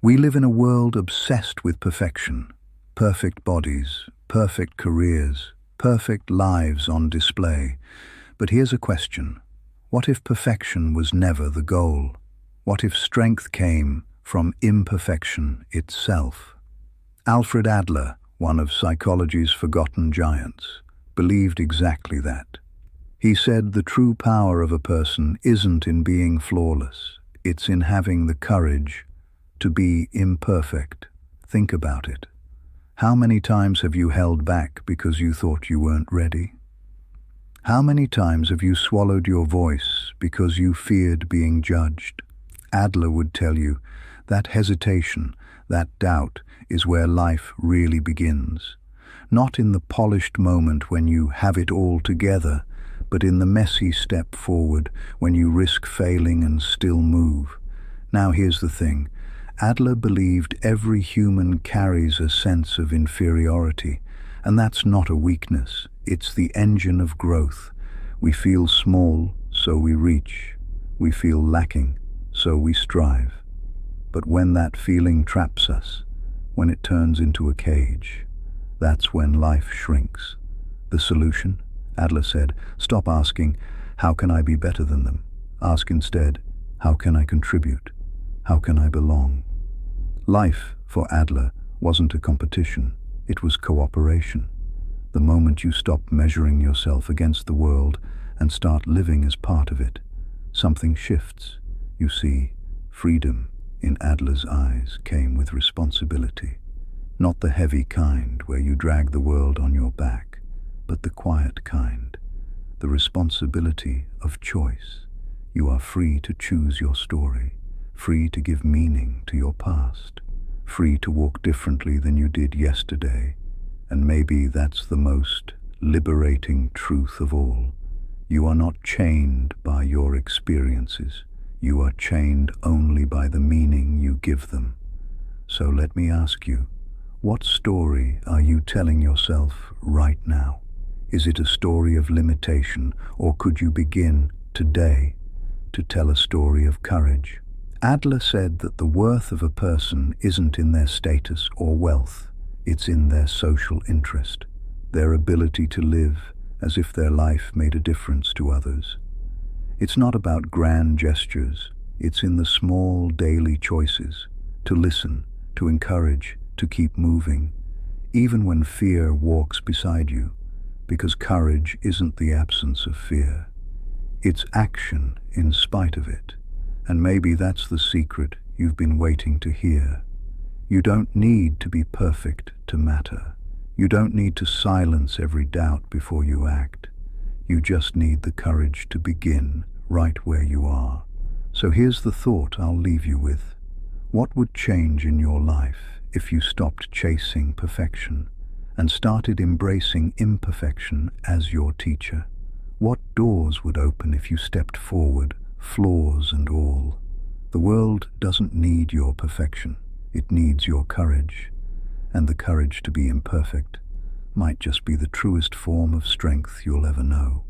We live in a world obsessed with perfection. Perfect bodies, perfect careers, perfect lives on display. But here's a question. What if perfection was never the goal? What if strength came from imperfection itself? Alfred Adler, one of psychology's forgotten giants, believed exactly that. He said the true power of a person isn't in being flawless, it's in having the courage to be imperfect. Think about it. How many times have you held back because you thought you weren't ready? How many times have you swallowed your voice because you feared being judged? Adler would tell you that hesitation, that doubt, is where life really begins. Not in the polished moment when you have it all together, but in the messy step forward when you risk failing and still move. Now here's the thing. Adler believed every human carries a sense of inferiority, and that's not a weakness. It's the engine of growth. We feel small, so we reach. We feel lacking, so we strive. But when that feeling traps us, when it turns into a cage, that's when life shrinks. The solution? Adler said, stop asking, how can I be better than them? Ask instead, how can I contribute? How can I belong? Life, for Adler, wasn't a competition, it was cooperation. The moment you stop measuring yourself against the world and start living as part of it, something shifts. You see, freedom, in Adler's eyes, came with responsibility. Not the heavy kind where you drag the world on your back, but the quiet kind, the responsibility of choice. You are free to choose your story, free to give meaning to your past, free to walk differently than you did yesterday. And maybe that's the most liberating truth of all. You are not chained by your experiences. You are chained only by the meaning you give them. So let me ask you, what story are you telling yourself right now? Is it a story of limitation, or could you begin today to tell a story of courage? Adler said that the worth of a person isn't in their status or wealth, it's in their social interest, their ability to live as if their life made a difference to others. It's not about grand gestures, it's in the small daily choices, to listen, to encourage, to keep moving, even when fear walks beside you, because courage isn't the absence of fear. It's action in spite of it, and maybe that's the secret you've been waiting to hear. You don't need to be perfect to matter. You don't need to silence every doubt before you act. You just need the courage to begin right where you are. So here's the thought I'll leave you with. What would change in your life if you stopped chasing perfection and started embracing imperfection as your teacher? What doors would open if you stepped forward, flaws and all? The world doesn't need your perfection. It needs your courage. And the courage to be imperfect might just be the truest form of strength you'll ever know.